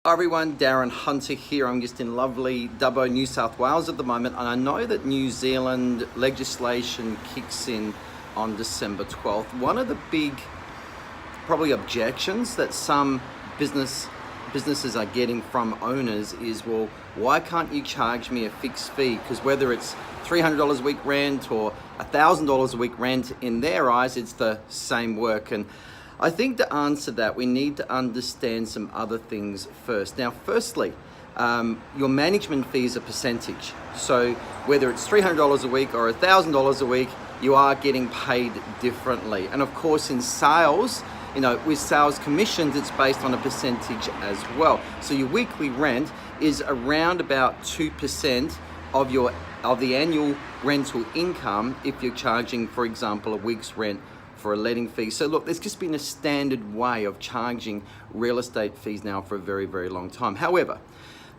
Hi everyone, Darren Hunter here. I'm just in lovely Dubbo, New South Wales at the moment, and I know that New Zealand legislation kicks in on December 12th. One of the big, probably objections that some businesses are getting from owners is, well, why can't you charge me a fixed fee? Because whether it's $300 a week rent or $1,000 a week rent, in their eyes, it's the same work. And I think to answer that, we need to understand some other things first. Now, firstly, your management fee is a percentage. So whether it's $300 a week or $1,000 a week, you are getting paid differently. And of course, in sales, with sales commissions, it's based on a percentage as well. So your weekly rent is around about 2% of the annual rental income if you're charging, for example, a week's rent for a letting fee. So look, there's just been a standard way of charging real estate fees now for a very, very long time. However,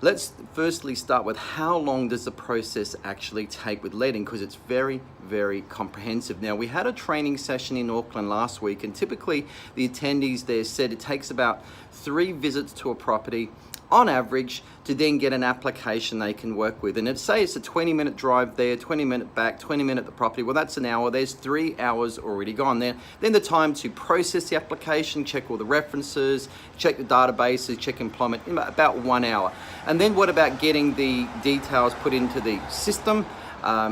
let's firstly start with how long does the process actually take with letting, because it's very, very comprehensive. Now, we had a training session in Auckland last week, and typically the attendees there said it takes about 3 visits to a property on average to then get an application they can work with. And let's say it's a 20-minute drive there, 20-minute back, 20-minute at the property. Well, that's an hour. There's 3 hours already gone there. Then the time to process the application, check all the references, check the databases, check employment, about 1 hour. And then what about getting the details put into the system,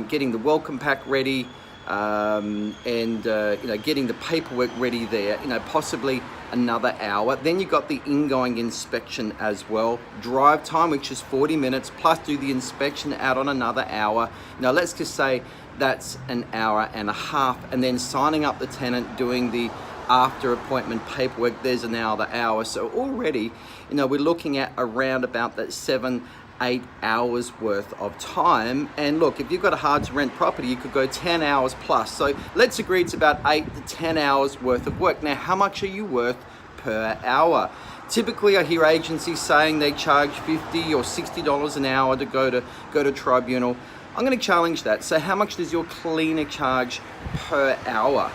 getting the welcome pack ready, and getting the paperwork ready there, possibly another hour. Then you got the ingoing inspection as well, drive time, which is 40 minutes, plus do the inspection out on another hour. Now let's just say that's an hour and a half, and then signing up the tenant, doing the after appointment paperwork, there's another hour. So already, we're looking at around about that 7-8 hours worth of time. And look, if you've got a hard to rent property, you could go 10 hours plus. So let's agree it's about 8 to 10 hours worth of work. Now, how much are you worth per hour? Typically, I hear agencies saying they charge $50 or $60 an hour to go to tribunal. I'm going to challenge that. So how much does your cleaner charge per hour?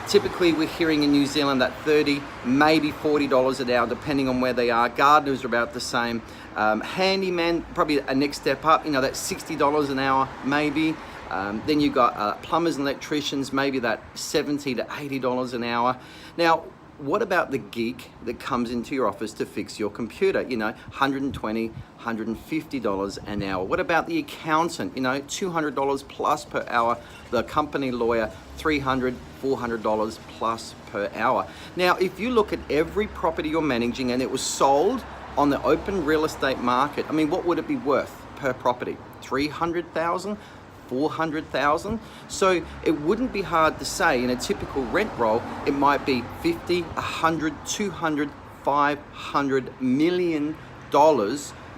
Typically, we're hearing in New Zealand that $30, maybe $40 an hour, depending on where they are. Gardeners are about the same. Handyman, probably a next step up, that's $60 an hour, maybe. Then you've got plumbers and electricians, maybe that $70 to $80 an hour. Now, what about the geek that comes into your office to fix your computer? $120, $150 an hour. What about the accountant? $200 plus per hour. The company lawyer, $300, $400 plus per hour. Now, if you look at every property you're managing and it was sold on the open real estate market, what would it be worth per property? $300,000? $400,000. So it wouldn't be hard to say in a typical rent roll, it might be $50, $100, $200, $500 million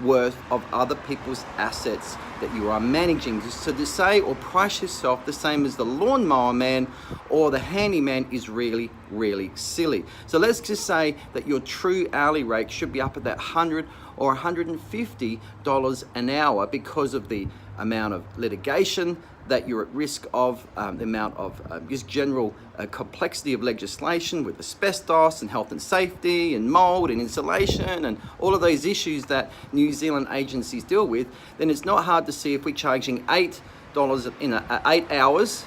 worth of other people's assets that you are managing. So to say or price yourself the same as the lawnmower man or the handyman is really, really silly. So let's just say that your true hourly rate should be up at that $100 or $150 an hour because of the amount of litigation that you're at risk of, the amount of just general complexity of legislation with asbestos and health and safety and mold and insulation and all of those issues that New Zealand agencies deal with. Then it's not hard to see if we're charging $8 in 8 hours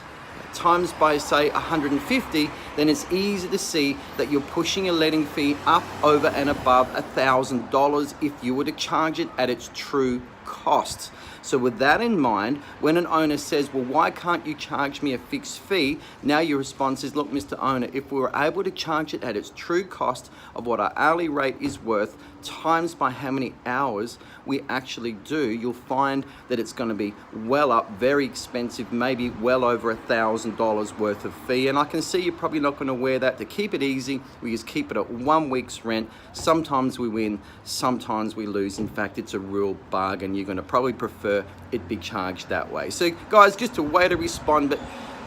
times by, say, 150, then it's easy to see that you're pushing a letting fee up over and above $1,000 if you were to charge it at its true cost. So with that in mind, when an owner says, well, why can't you charge me a fixed fee? Now your response is, look, Mr. Owner, if we were able to charge it at its true cost of what our hourly rate is worth, times by how many hours we actually do, you'll find that it's going to be well up, very expensive, maybe well over $1,000 worth of fee. And I can see you're probably not going to wear that. To keep it easy, we just keep it at 1 week's rent. Sometimes we win, sometimes we lose. In fact, it's a real bargain. You're going to probably prefer it be charged that way. So guys, just a way to respond, but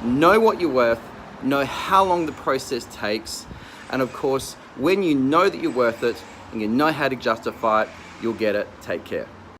know what you're worth, know how long the process takes, and of course, when you know that you're worth it and you know how to justify it, you'll get it. Take care.